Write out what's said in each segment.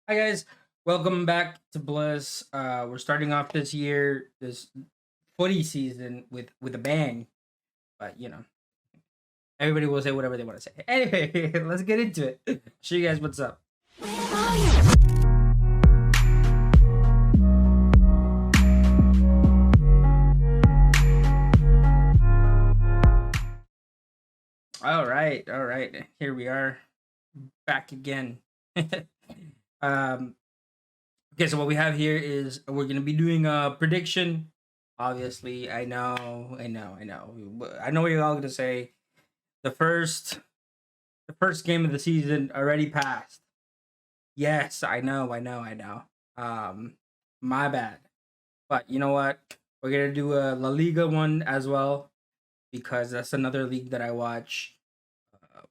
Hi guys, welcome back to Bliss. We're starting off this year, this footy season with a bang. But everybody will say whatever they want to say. Anyway, let's get into it. Show you guys what's up. All right. Here we are, back again. um, okay, so what we have here is we're gonna be doing a prediction. Obviously, I know what you're all gonna say. The first the first game of the season already passed. Yes, I know. Um, my bad. But you know what? We're gonna do a La Liga one as well because that's another league that I watch.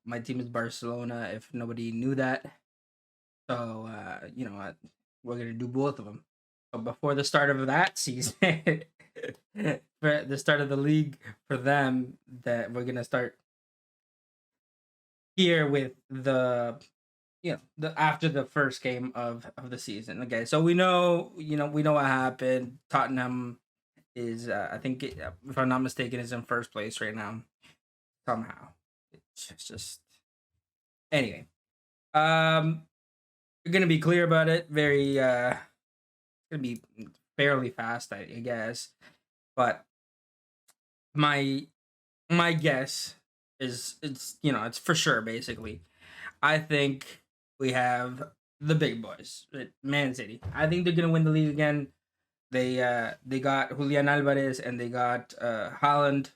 My team is Barcelona. If nobody knew that, so you know what? We're gonna do both of them. But before the start of that season, for the start of the league for them, that we're gonna start here with the after the first game of the season. Okay, so we know what happened. Tottenham is I think if I'm not mistaken is in first place right now somehow. It's just anyway. Um, we're gonna be clear about it. Very gonna be fairly fast, I guess. But my my guess is it's for sure basically. I think we have the big boys, Man City. I think they're gonna win the league again. They got Julian Alvarez and they got Holland.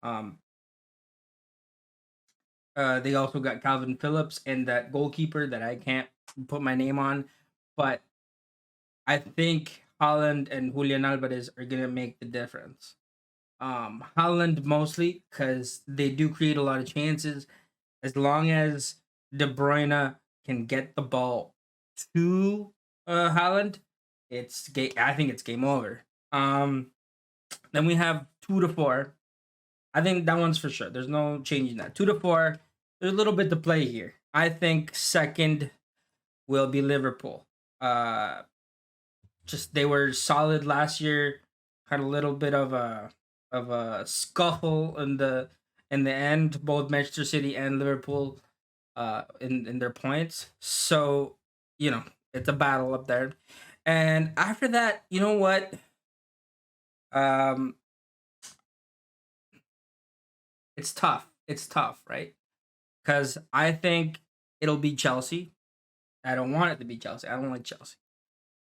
Um, they also got Calvin Phillips and that goalkeeper that I can't put my name on, but I think Holland and Julian Alvarez are gonna make the difference. Holland mostly because they do create a lot of chances. As long as De Bruyne can get the ball to Holland, I think it's game over. Then we have 2 to 4. I think that one's for sure. There's no changing that. 2 to 4. There's a little bit to play here. I think second will be Liverpool. Uh, just they were solid last year. Had a little bit of a scuffle in the end. Both Manchester City and Liverpool in their points. So you know it's a battle up there. And after that, you know what? Um, it's tough. It's tough, right? Because I think it'll be Chelsea. I don't want it to be Chelsea. I don't like Chelsea.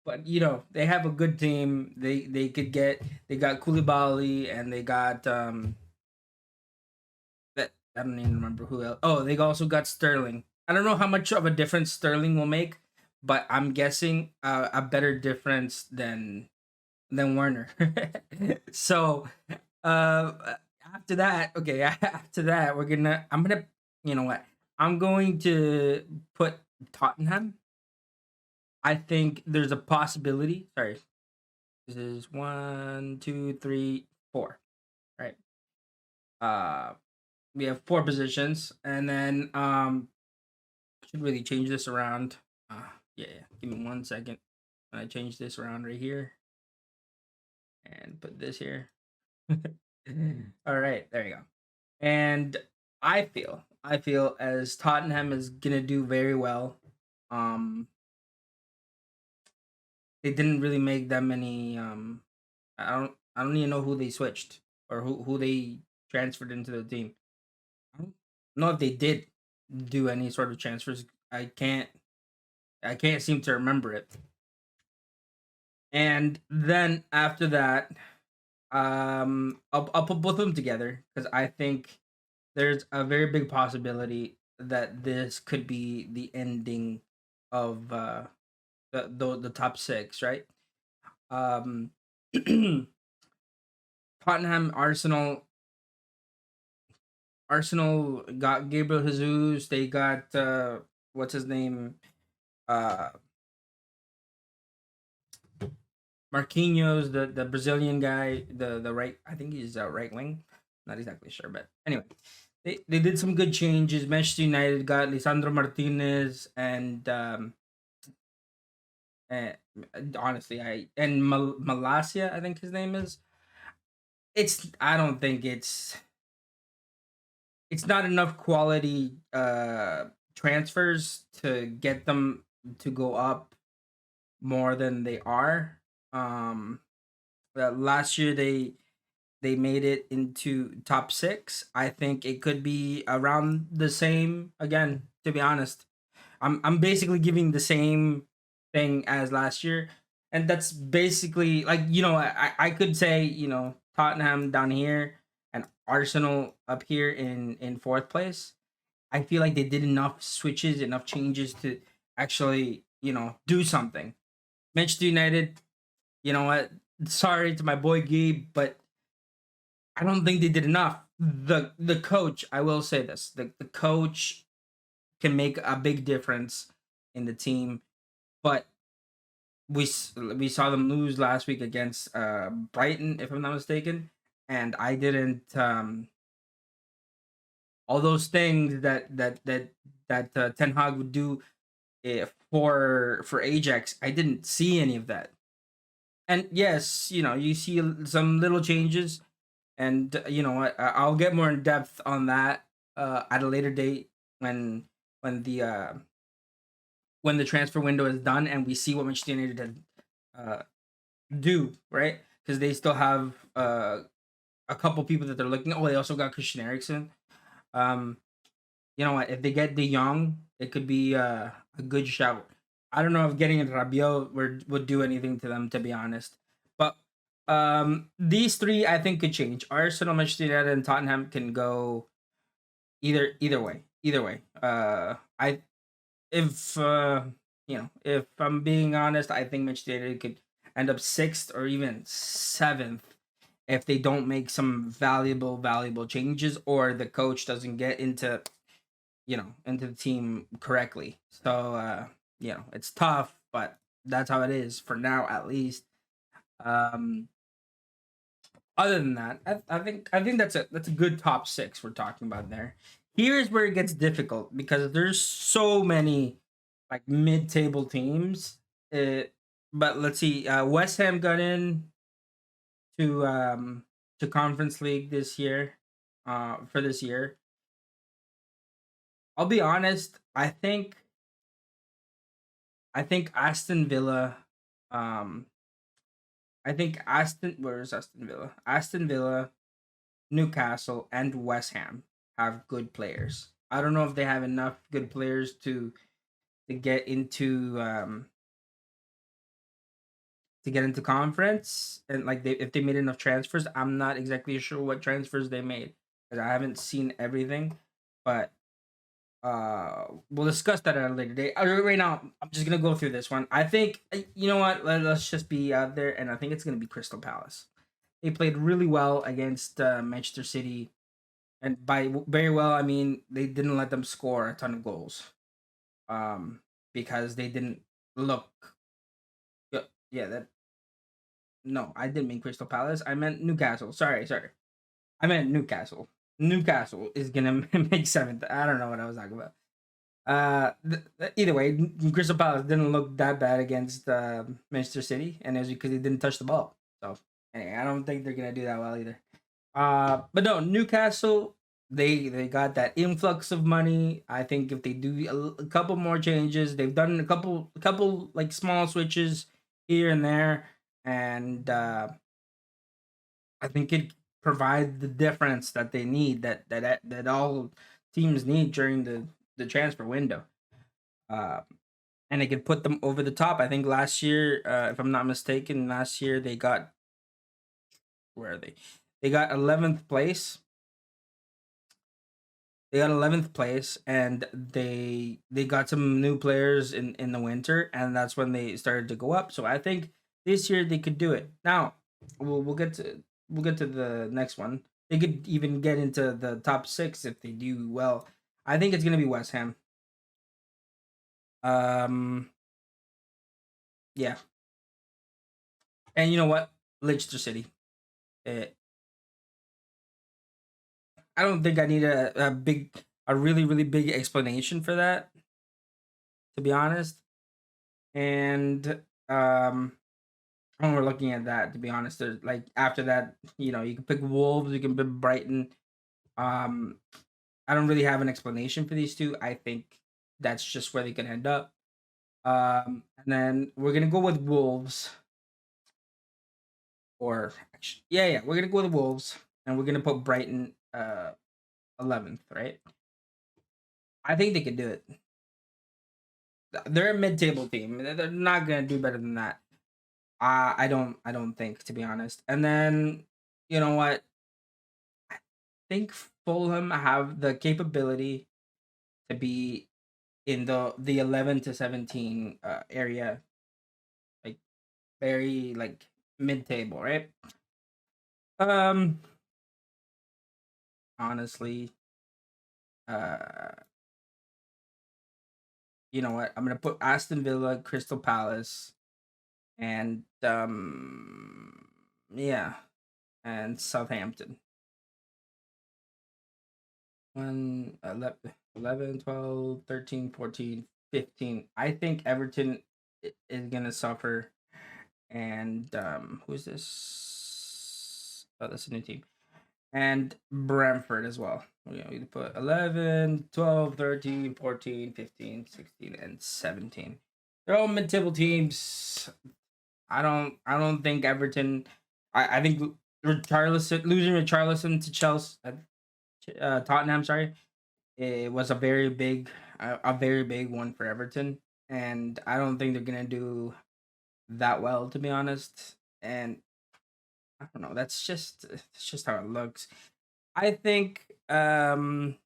But they have a good team. They got Koulibaly and they got that I don't even remember who else. Oh, they also got Sterling. I don't know how much of a difference Sterling will make, but I'm guessing a better difference than Werner. So uh after that, okay, after that I'm gonna you know what? I'm going to put Tottenham. I think there's a possibility. Sorry, this is 1, 2, 3, 4. Right. Uh, we have 4 positions, and then should really change this around. Yeah. Give me 1 second. I change this around right here and put this here. All right, there you go. And I feel as Tottenham is gonna do very well. Um, they didn't really make that many. I don't even know who they switched or who they transferred into the team. I don't know if they did do any sort of transfers. I can't seem to remember it. And then after that, I'll put both of them together because I think there's a very big possibility that this could be the ending of the top six, right? Um, Tottenham, Arsenal got Gabriel Jesus. They got what's his name, uh, Marquinhos, the Brazilian guy, the right. I think he's right wing. Not exactly sure, but anyway, they did some good changes. Manchester United got Lisandro Martinez and Uh, honestly, Malasia, I think his name is. I don't think it's not enough quality transfers to get them to go up more than they are. Um, Last year they made it into top six. I think it could be around the same again. To be honest, I'm basically giving the same thing as last year, and that's basically like I could say Tottenham down here and Arsenal up here in fourth place. I feel like they did enough switches, enough changes to actually do something. Manchester United, you know what? Sorry to my boy Gabe, but I don't think they did enough. The coach, I will say this: the coach can make a big difference in the team, but we saw them lose last week against Brighton, if I'm not mistaken, and I didn't all those things that Ten Hag would do for Ajax. I didn't see any of that. And yes, you see some little changes, and I'll get more in depth on that at a later date when when the uh, when the transfer window is done and we see what Manchester United uh, do, right? Because they still have a couple people that they're looking. Oh, they also got Christian Eriksen. Um, you know what? If they get De Jong, it could be a good shout. I don't know if getting Rabiot would do anything to them, to be honest. But these three, I think, could change. Arsenal, Manchester United, and Tottenham can go either way. Either way. I if if I'm being honest, I think Manchester United could end up sixth or even seventh if they don't make some valuable changes or the coach doesn't get into the team correctly. So it's tough, but that's how it is for now, at least. Um, Other than that, I think that's a good top six we're talking about there. Here's where it gets difficult because there's so many like mid-table teams. Uh, but let's see. West Ham got in to um to Conference League this year. For this year, I'll be honest. I think Aston Villa. Um, I think Aston. Where is Aston Villa? Aston Villa, Newcastle, and West Ham have good players. I don't know if they have enough good players to get into conference and like if they made enough transfers. I'm not exactly sure what transfers they made because I haven't seen everything, but we'll discuss that at a later date. Right now, I'm just gonna go through this one. I think you know what. Let's just be out there, and I think it's gonna be Crystal Palace. They played really well against Manchester City, and by very well, I mean they didn't let them score a ton of goals. Um, because they didn't look. Yeah, that no, I didn't mean Crystal Palace. I meant Newcastle. Sorry. I meant Newcastle. Newcastle is gonna make seventh. I don't know what I was talking about. Either way, Crystal Palace didn't look that bad against Manchester City, and as because he didn't touch the ball. So anyway, I don't think they're gonna do that well either. But no, Newcastle they got that influx of money. I think if they do a couple more changes, they've done a couple like small switches here and there, and I think it provides the difference that they need that all teams need during the transfer window. Uh, and it could put them over the top. I think last year, if I'm not mistaken, last year they got where are they? They got 11th place. They got 11th place, and they got some new players in the winter, and that's when they started to go up. So I think this year they could do it. Now we'll get to the next one. They could even get into the top six if they do well. I think it's gonna be West Ham. Um, yeah, and you know what, Leicester City. Eh, I don't think I need a really big explanation for that, to be honest. And Um, when we're looking at that, to be honest, there's like after that, you can pick Wolves, you can pick Brighton. Um, I don't really have an explanation for these two. I think that's just where they can end up. And then we're gonna go with Wolves, or yeah, we're gonna go with Wolves, and we're gonna put Brighton 11th, right? I think they could do it. They're a mid-table team. They're not gonna do better than that. I don't think, to be honest. And then you know what? I think Fulham have the capability to be in the 11 to 17 area, like very like mid-table, right? Um, honestly, uh, you know what? I'm gonna put Aston Villa, Crystal Palace, and yeah, and Southampton. 1, 11, 12, 13, 14, 15. I think Everton is gonna suffer. And who's this? Oh, that's a new team. And Brentford as well. We put 11, 12, 13, 14, 15, 16, and 17. They're all mid-table teams. I don't think Everton. I think Richarlison losing Richarlison to Chelsea, Tottenham. Sorry, it was a very big one for Everton, and I don't think they're gonna do that well, to be honest. And I don't know. That's just how it looks. I think Bournemouth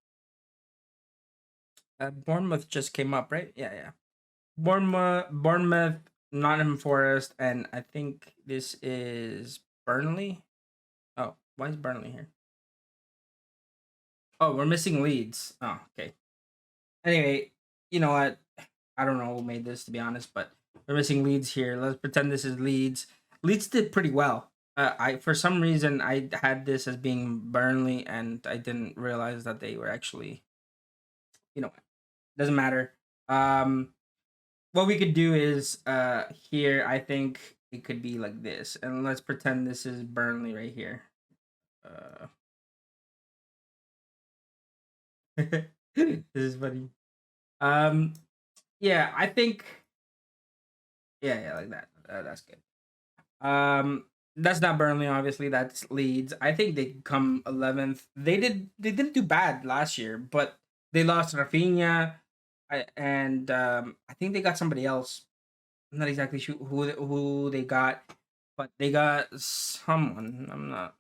just came up, right? Yeah, yeah. Bournemouth, Nottingham Forest, and I think this is Burnley. Oh, why is Burnley here? Oh, we're missing Leeds. Oh, okay. Anyway, you know what? I don't know who made this, to be honest, but we're missing Leeds here. Let's pretend this is Leeds. Leeds did pretty well. I For some reason I had this as being Burnley, and I didn't realize that they were actually. You know, doesn't matter. Um, what we could do is here. I think it could be like this, and let's pretend this is Burnley right here. Uh, this is funny. Um, yeah, I think yeah, like that. That's good. That's not Burnley, obviously. That's Leeds. I think they come 11th. They didn't do bad last year, but they lost Rafinha, and I think they got somebody else. I'm not exactly sure who they got, but they got someone. I'm not.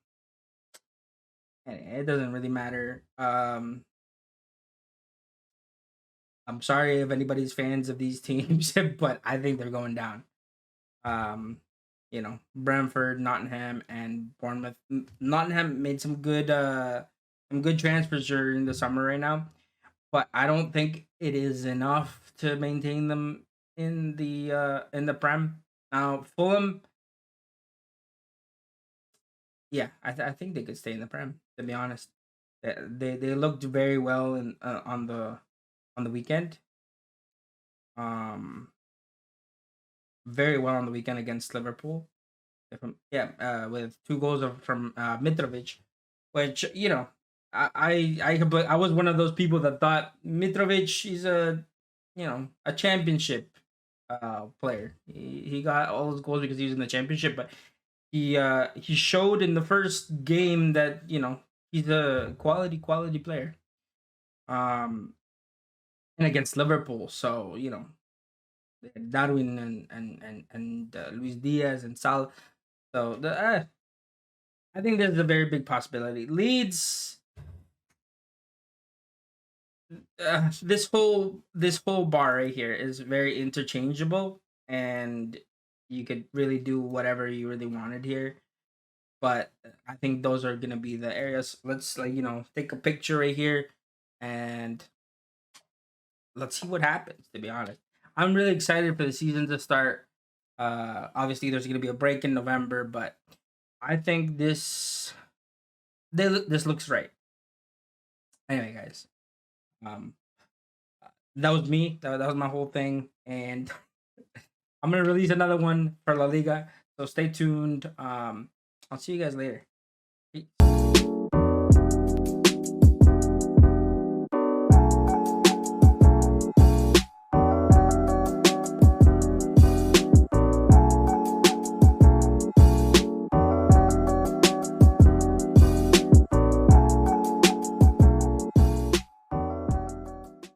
It doesn't really matter. I'm sorry if anybody's fans of these teams, but I think they're going down. Um, Brentford, Nottingham, and Bournemouth. Nottingham made some good transfers during the summer right now, but I don't think it is enough to maintain them in the Prem. Now Fulham, yeah, I think they could stay in the Prem. To be honest, they looked very well on the weekend. Um, very well on the weekend against Liverpool. Yeah, with two goals from Mitrovic, which I was one of those people that thought Mitrovic is a championship player. He got all his goals because he was in the championship, but he showed in the first game that he's a quality player. Um, and against Liverpool, so Darwin and Luis Diaz and Sal. So I think there's a very big possibility. Leeds, this whole bar right here is very interchangeable, and you could really do whatever you really wanted here. But I think those are gonna be the areas. Let's take a picture right here, and let's see what happens. To be honest, I'm really excited for the season to start. Obviously, there's gonna be a break in November, but I think this looks right. Anyway, guys, um, that was me. That was my whole thing, and I'm gonna release another one for La Liga, so stay tuned. I'll see you guys later. Peace.